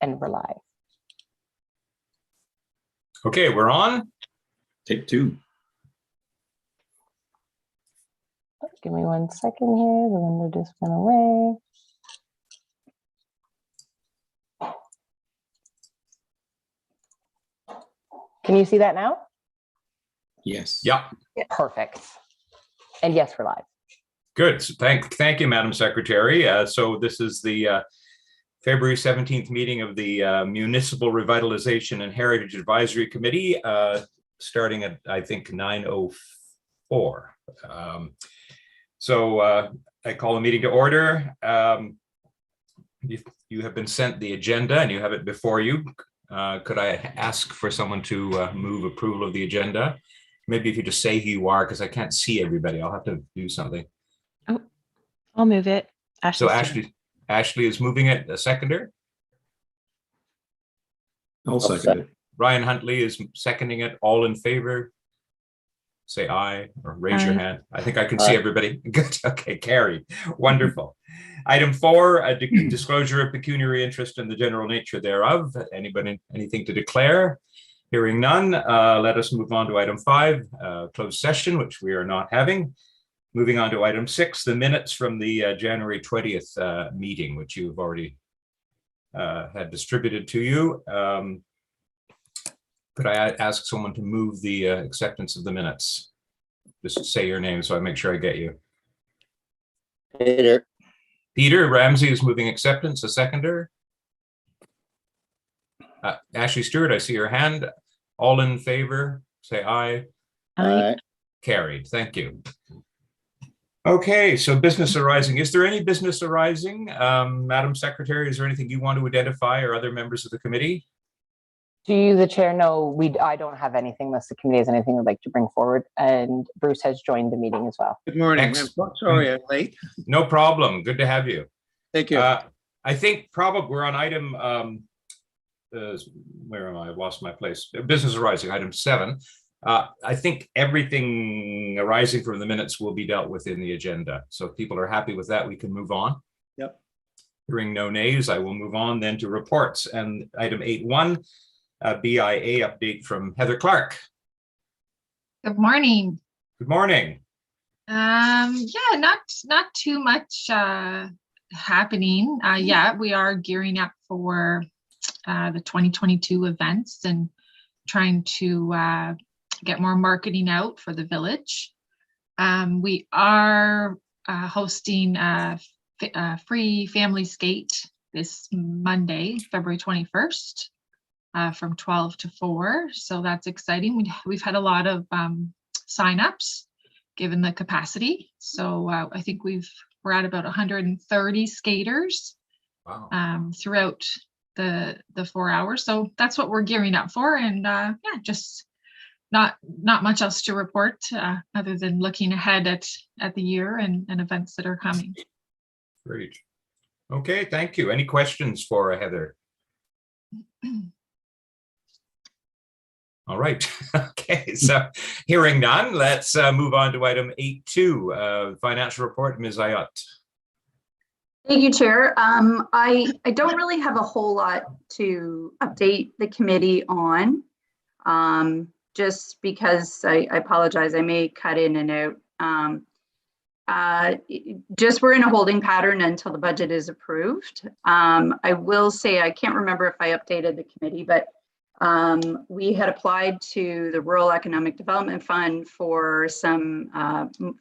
And we're live. Okay, we're on. Take two. Give me 1 second here. The window just went away. Can you see that now? Yes. Yeah. Perfect. And yes, we're live. Good. So thank you, Madam Secretary. So this is the February 17th meeting of the Municipal Revitalization and Heritage Advisory Committee, starting at, I think, 9:04. So I call the meeting to order. You have been sent the agenda and you have it before you. Could I ask for someone to move approval of the agenda? Maybe if you just say who you are, because I can't see everybody. I'll have to do something. Oh, I'll move it. So Ashley is moving it. A seconder. I'll second it. Ryan Huntley is seconding it. All in favor? Say aye or raise your hand. I think I can see everybody. Good. Okay, carried. Wonderful. Item 4, a disclosure of pecuniary interest in the general nature thereof. Anybody, anything to declare? Hearing none, let us move on to item 5, closed session, which we are not having. Moving on to item 6, the minutes from the January 20th meeting, which you have already had distributed to you. Could I ask someone to move the acceptance of the minutes? Just say your name so I make sure I get you. Peter. Peter Ramsey is moving acceptance. A seconder. Ashley Stewart, I see your hand. All in favor, say aye. Aye. Carried. Thank you. Okay, so business arising. Is there any business arising? Madam Secretary, is there anything you want to identify or other members of the committee? Do you, the chair, know I don't have anything unless the committee has anything would like to bring forward, and Bruce has joined the meeting as well. Good morning. Excellent. I'm sorry I'm late. No problem. Good to have you. Thank you. I think probably we're on item, where am I? I've lost my place. Business arising, item 7. I think everything arising from the minutes will be dealt with in the agenda. So if people are happy with that, we can move on. Yep. Hearing no nays, I will move on then to reports. And item 8.1, BIA update from Heather Clark. Good morning. Good morning. Yeah, not too much happening. Yeah, we are gearing up for the 2022 events and trying to get more marketing out for the village. We are hosting a free family skate this Monday, February 21st. From 12 to 4. So that's exciting. We've had a lot of signups given the capacity. So I think we're at about 130 skaters. Wow. Throughout the 4 hours. So that's what we're gearing up for. And yeah, just not much else to report other than looking ahead at the year and events that are coming. Great. Okay, thank you. Any questions for Heather? All right. Okay, so hearing none, let's move on to item 8.2, financial report. Ms. Ayot. Thank you, Chair. I don't really have a whole lot to update the committee on, just because I apologize, I may cut in and out. Just we're in a holding pattern until the budget is approved. I will say, I can't remember if I updated the committee, but we had applied to the Rural Economic Development Fund for some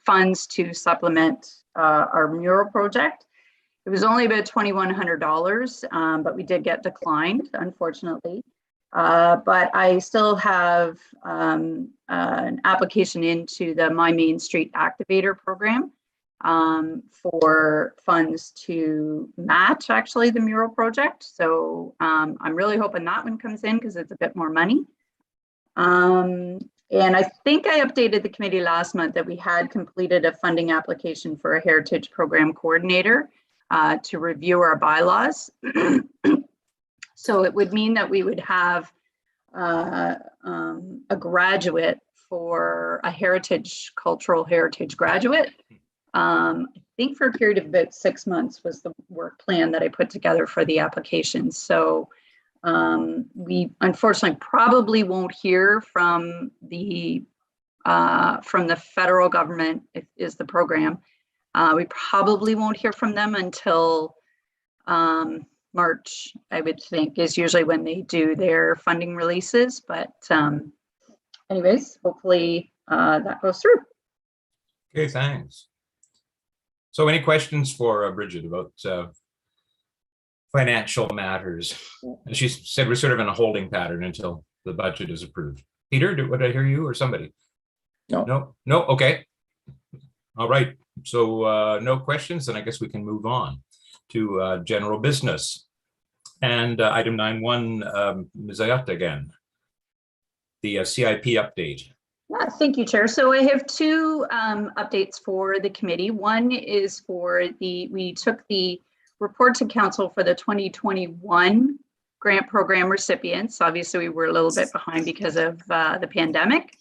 funds to supplement our mural project. It was only about $2,100, but we did get declined, unfortunately. But I still have an application into the My Main Street Activator program for funds to match actually the mural project. So I'm really hoping that one comes in because it's a bit more money. And I think I updated the committee last month that we had completed a funding application for a heritage program coordinator to review our bylaws. So it would mean that we would have a graduate for a cultural heritage graduate. I think for a period of about 6 months was the work plan that I put together for the application. So We unfortunately probably won't hear from the federal government, is the program. We probably won't hear from them until March, I would think, is usually when they do their funding releases. But anyways, hopefully that goes through. Okay, thanks. So any questions for Bridget about financial matters? As she said, we're sort of in a holding pattern until the budget is approved. Peter, would I hear you or somebody? No. No, okay. All right, so no questions, then I guess we can move on to general business. And item 9.1, Ms. Ayata again, the CIP update. Yeah, thank you, Chair. So I have two updates for the committee. One is we took the report to council for the 2021 grant program recipients. Obviously, we were a little bit behind because of the pandemic.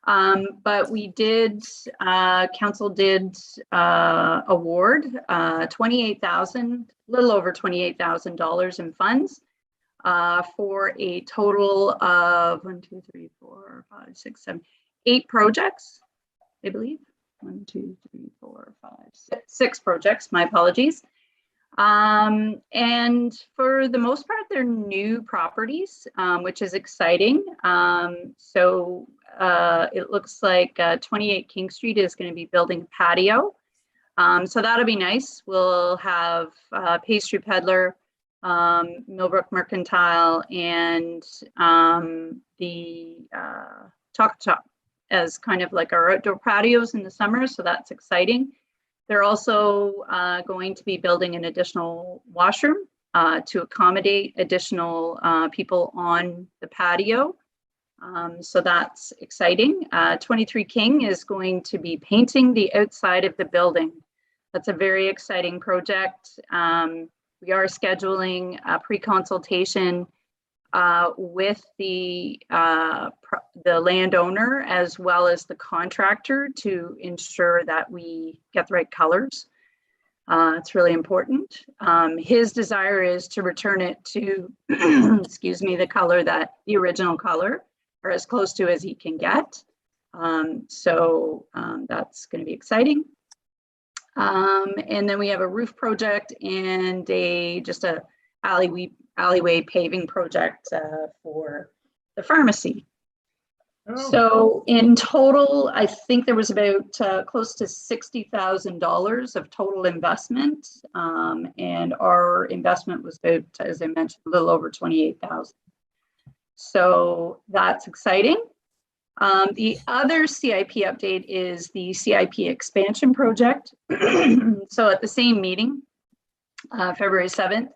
But we did, council did award $28,000, a little over $28,000 in funds for a total of 8 projects, I believe. 6 projects, my apologies. And for the most part, they're new properties, which is exciting. So it looks like 28 King Street is going to be building a patio. So that'll be nice. We'll have Pastry Peddler, Millbrook Mercantile, and the Taco Shop as kind of like our outdoor patios in the summer. So that's exciting. They're also going to be building an additional washroom to accommodate additional people on the patio. So that's exciting. 23 King is going to be painting the outside of the building. That's a very exciting project. We are scheduling a pre-consultation with the landowner as well as the contractor to ensure that we get the right colors. It's really important. His desire is to return it to, excuse me, the original color, or as close to as he can get. So that's going to be exciting. And then we have a roof project and just a alleyway paving project for the pharmacy. Oh. So in total, I think there was about close to $60,000 of total investment, and our investment was about, as I mentioned, a little over $28,000. So that's exciting. The other CIP update is the CIP expansion project. So at the same meeting, February 7th,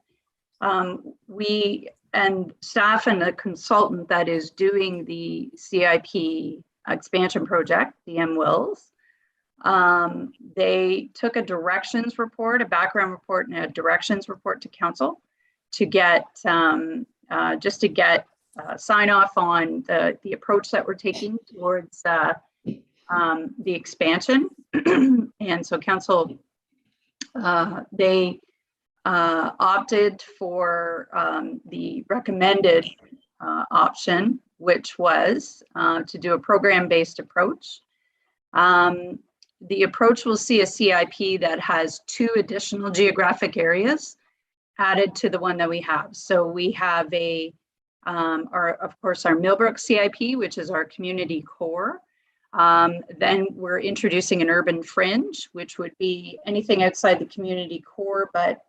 we and staff and the consultant that is doing the CIP expansion project, the Wills, they took a directions report, a background report, and a directions report to council to get just to get sign off on the approach that we're taking towards the expansion. And so council, they opted for the recommended option, which was to do a program-based approach. The approach will see a CIP that has 2 additional geographic areas added to the one that we have. So we have of course, our Millbrook CIP, which is our community core. Then we're introducing an urban fringe, which would be anything outside the community core, but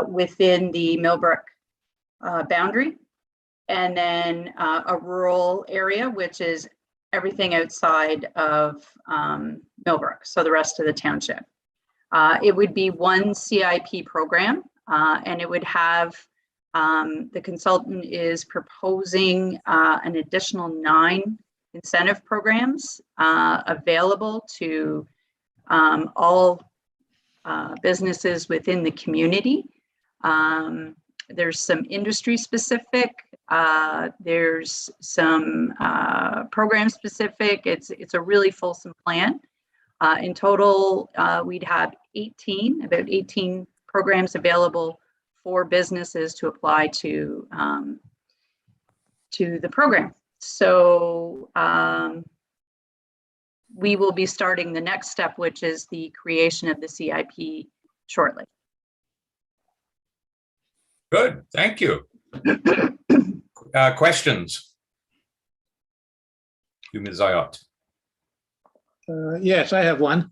within the Millbrook boundary. And then a rural area, which is everything outside of Millbrook, so the rest of the township. It would be one CIP program, and it would have, the consultant is proposing an additional 9 incentive programs available to all businesses within the community. There's some industry specific, there's some program specific. It's a really fulsome plan. In total, we'd have about 18 programs available for businesses to apply to the program. So we will be starting the next step, which is the creation of the CIP shortly. Good, thank you. Questions? You, Ms. Zayat. Yes, I have one.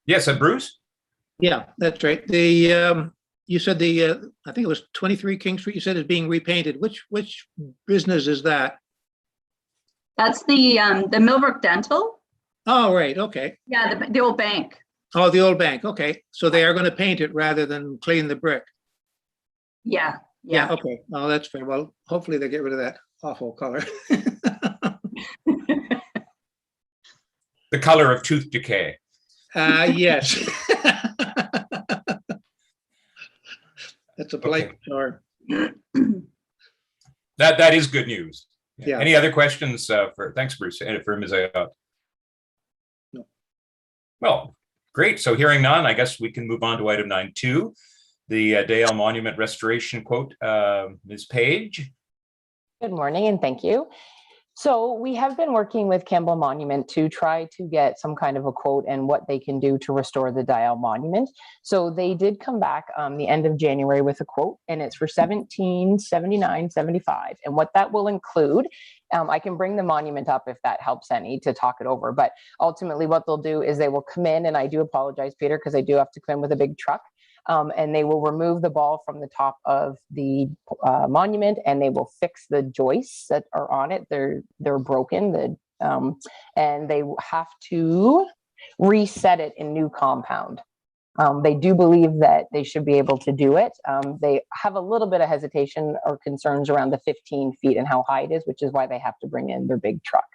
Yes, Bruce? Yeah, that's right. The you said I think it was 23 King Street, you said is being repainted. Which business is that? That's the Millbrook Dental. Oh, right, okay. Yeah, the old bank. Oh, the old bank, okay. So they are going to paint it rather than clean the brick. Yeah, Yeah, yeah. okay. Oh, that's fair. Well, hopefully they get rid of that awful color. The color of tooth decay. Yes. That's a polite term. That is good news. Yeah. Any other questions thanks, Bruce, and for Ms. Zayat? No. Well, great. So hearing none, I guess we can move on to item 9.2, the Dale Monument Restoration quote. Ms. Page. Good morning and thank you. So we have been working with Campbell Monument to try to get some kind of a quote and what they can do to restore the Dial Monument. So they did come back the end of January with a quote, and it's for $1779.75. And what that will include, I can bring the monument up if that helps any to talk it over. But ultimately, what they'll do is they will come in, and I do apologize, Peter, because I do have to come in with a big truck. And they will remove the ball from the top of the monument, and they will fix the joists that are on it. They're broken, and they have to reset it in new compound. They do believe that they should be able to do it. They have a little bit of hesitation or concerns around the 15 feet and how high it is, which is why they have to bring in their big truck.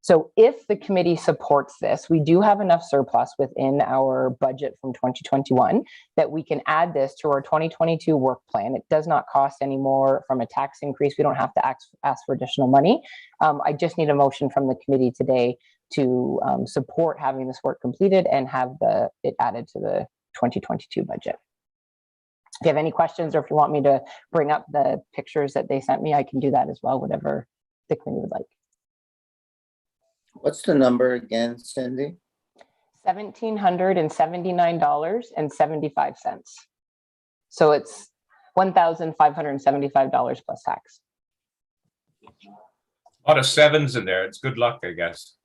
So if the committee supports this, we do have enough surplus within our budget from 2021 that we can add this to our 2022 work plan. It does not cost any more from a tax increase. We don't have to ask for additional money. I just need a motion from the committee today to support having this work completed and have it added to the 2022 budget. If you have any questions, or if you want me to bring up the pictures that they sent me, I can do that as well, whatever the committee would like. What's the number again, Cindy? $1,779.75. So it's $1,575 plus tax. A lot of sevens in there. It's good luck, I guess.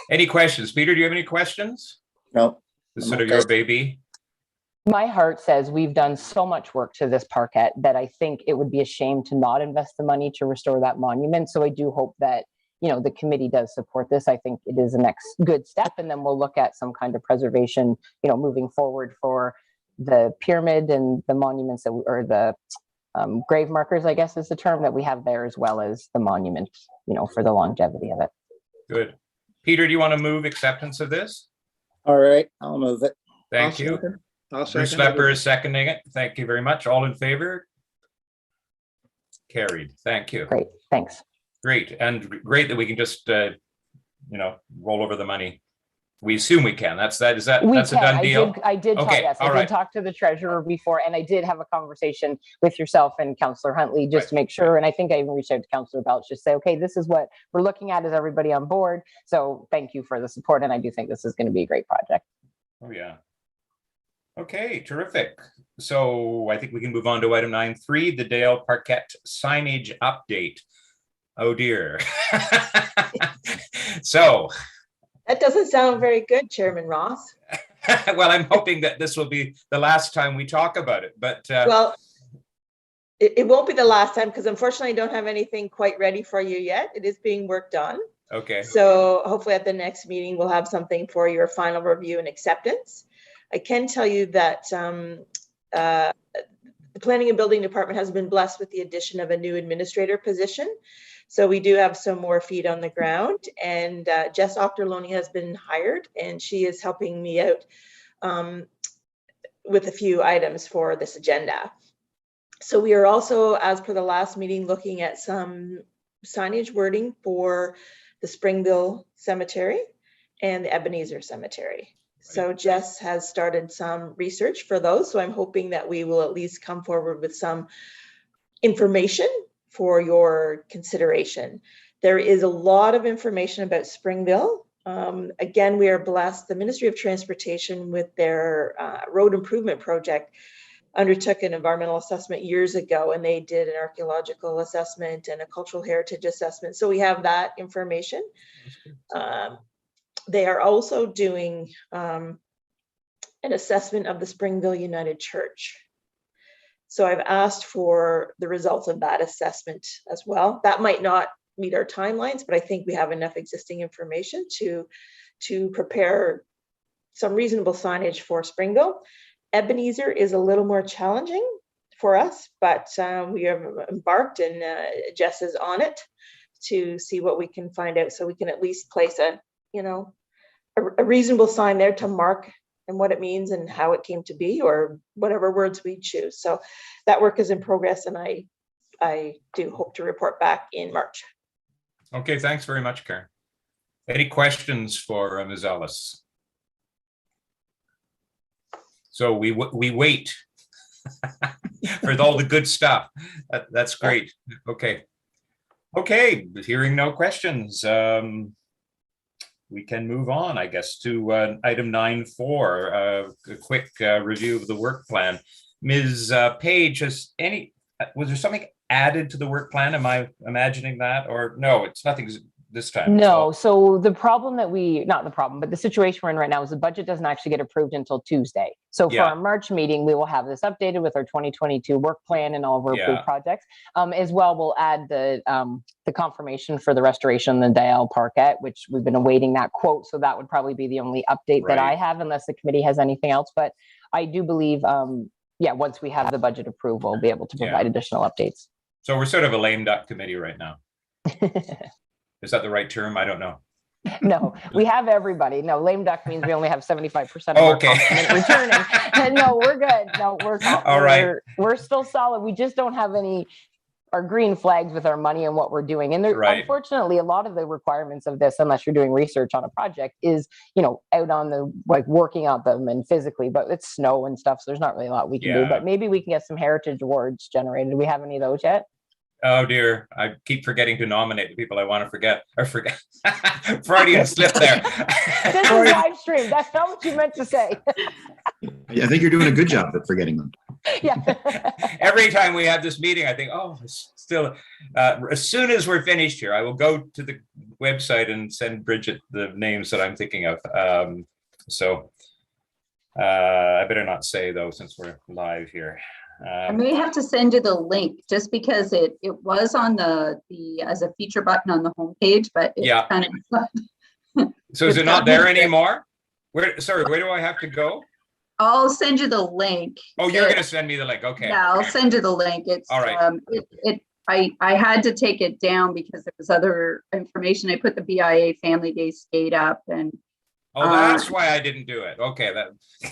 Any questions? Peter, do you have any questions? No. This is sort of your baby. My heart says we've done so much work to this parquet that I think it would be a shame to not invest the money to restore that monument. So I do hope that, the committee does support this. I think it is a next good step, and then we'll look at some kind of preservation, moving forward for the pyramid and the monuments or the grave markers, I guess is the term that we have there, as well as the monument, for the longevity of it. Good. Peter, do you want to move acceptance of this? All right, I'll move it. Thank you. Bruce Lepper is seconding it. Thank you very much. All in favor? Carried. Thank you. Great. Thanks. Great. And great that we can just, roll over the money. We assume we can. That's a done deal? I did talk, Okay, yes, all I right. did talk to the treasurer before, and I did have a conversation with yourself and Councillor Huntley just to make sure. And I think I even reached out to Councillor Belch to say, okay, this is what we're looking at. Is everybody on board? So thank you for the support. And I do think this is going to be a great project. Oh, yeah. Okay, terrific. So I think we can move on to item 9.3, the Dale Parquet signage update. Oh dear. So. That doesn't sound very good, Chairman Ross. Well, I'm hoping that this will be the last time we talk about it, but. Well, it won't be the last time, because unfortunately I don't have anything quite ready for you yet. It is being worked on. Okay. So hopefully at the next meeting, we'll have something for your final review and acceptance. I can tell you that the Planning and Building Department has been blessed with the addition of a new administrator position. So we do have some more feet on the ground, and Jess Octorloni has been hired, and she is helping me out with a few items for this agenda. So we are also, as per the last meeting, looking at some signage wording for the Springville Cemetery and the Ebenezer Cemetery. So Jess has started some research for those. So I'm hoping that we will at least come forward with some information for your consideration. There is a lot of information about Springville. Again, we are blessed. The Ministry of Transportation, with their road improvement project, undertook an environmental assessment years ago, and they did an archaeological assessment and a cultural heritage assessment. So we have that information. They are also doing an assessment of the Springville United Church. So I've asked for the results of that assessment as well. That might not meet our timelines, but I think we have enough existing information to prepare some reasonable signage for Springville. Ebenezer is a little more challenging for us, but we have embarked, and Jess is on it to see what we can find out, so we can at least place a reasonable sign there to mark and what it means and how it came to be, or whatever words we choose. So that work is in progress, and I do hope to report back in March. Okay, thanks very much, Karen. Any questions for Ms. Ellis? So we wait for all the good stuff. That's great. Okay. Okay, hearing no questions, we can move on, I guess, to item 9.4, a quick review of the work plan. Ms. Page, was there something added to the work plan? Am I imagining that? Or no, it's nothing this time? No, so the problem that not the problem, but the situation we're in right now is the budget doesn't actually get approved until Tuesday. So for our March meeting, we will have this updated with our 2022 work plan and all of our approved projects. As well, we'll add the confirmation for the restoration of the Dial Parkette, which we've been awaiting that quote. So that would probably be the only update that I have, unless the committee has anything else. But I do believe, once we have the budget approved, we'll be able to provide additional updates. So we're sort of a lame duck committee right now. Is that the right term? I don't know. No, we have everybody. No, lame duck means we only have 75% of our complement returning. No, we're good. No, all right. We're still solid. We just don't have our green flags with our money and what we're doing. And unfortunately, a lot of the requirements of this, unless you're doing research on a project, is, out on the, working on them and physically, but it's snow and stuff. So there's not really a lot we can do, but maybe we can get some heritage awards generated. Do we have any of those yet? Oh dear, I keep forgetting to nominate the people I want to forget. Freudian slip there. This is live stream. That's not what you meant to say. I think you're doing a good job at forgetting them. Yeah. Every time we have this meeting, I think, still, as soon as we're finished here, I will go to the website and send Bridget the names that I'm thinking of. I better not say, though, since we're live here. I may have to send you the link, just because it was on the as a feature button on the homepage, but it's kind of. So is it not there anymore? Where do I have to go? I'll send you the link. Oh, you're going to send me the link. Okay. Yeah, I'll send you the link. It's all right. I had to take it down because there was other information. I put the BIA Family Day skate up, and that's why I didn't do it. Okay,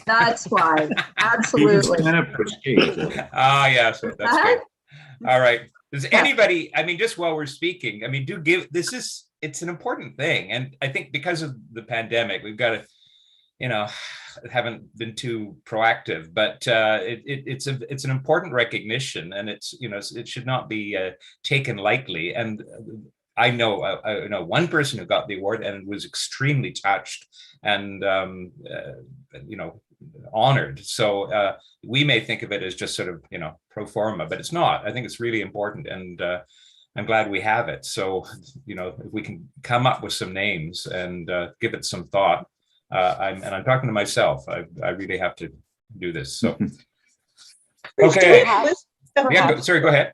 that's why. Absolutely. Yes, that's good. All right. Does anybody? I mean, just while we're speaking, do give. It's an important thing, and I think because of the pandemic, we've got to, haven't been too proactive, but it's an important recognition, and it should not be taken lightly. And I know one person who got the award and was extremely touched and honored. So we may think of it as just sort of pro forma, but it's not. I think it's really important, and I'm glad we have it. So if we can come up with some names and give it some thought. I'm talking to myself. I really have to do this. So okay. Sorry, go ahead.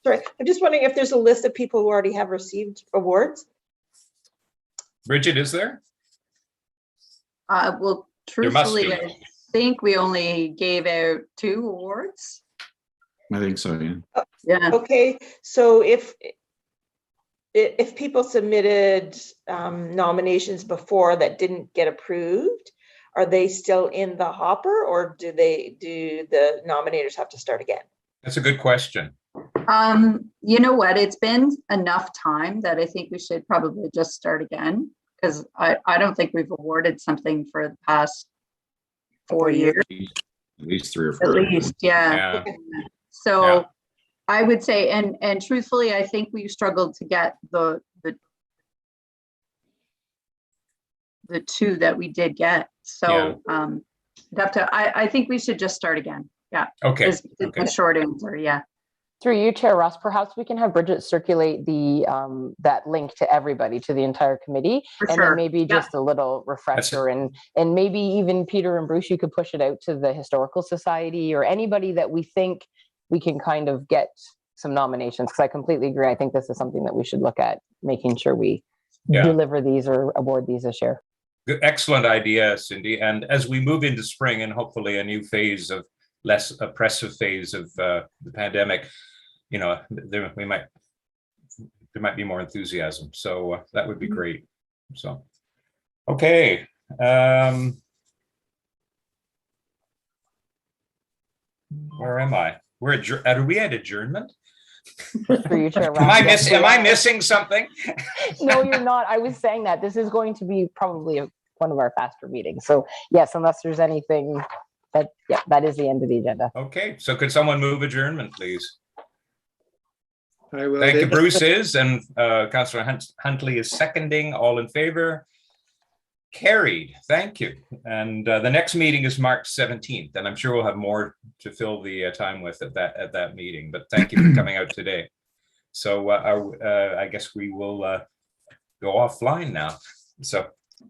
Sorry, I'm just wondering if there's a list of people who already have received awards. Bridget, is there? Well, truthfully, I think we only gave out 2 awards. I think so, yeah. Yeah. Okay, so if people submitted nominations before that didn't get approved, are they still in the hopper, or do the nominators have to start again? That's a good question. You know what? It's been enough time that I think we should probably just start again, because I don't think we've awarded something for the past 4 years. At least 3 or 4. At least, yeah. Yeah. So Yeah. I would say, and truthfully, I think we struggled to get the 2 that we did get. So I think we should just start again. Yeah. Okay. Is the short answer. Yeah. Through you, Chair Ross, perhaps we can have Bridget circulate the that link to everybody, to the entire committee, For and sure. then maybe just a little refresher, and maybe even Peter and Bruce, you could push it out to the Historical Society or anybody that we think we can kind of get some nominations. Because I completely agree. I think this is something that we should look at, making sure we deliver these or award these this year. Good, excellent idea, Cindy. And as we move into spring and hopefully a new phase of less oppressive phase of the pandemic, you know, there might be more enthusiasm. So that would be great. So, okay. Where am I? Are we at adjournment? Through you, Chair Ross. Am I missing something? No, you're not. I was saying that this is going to be probably one of our faster meetings. So yes, unless there's anything that is the end of the agenda. Okay, so could someone move adjournment, please? I will. Thank you, Bruce is, and Councillor Huntley is seconding. All in favor? Carried. Thank you. And the next meeting is March 17th, and I'm sure we'll have more to fill the time with at that meeting. But thank you for coming out today. So I guess we will go offline now. So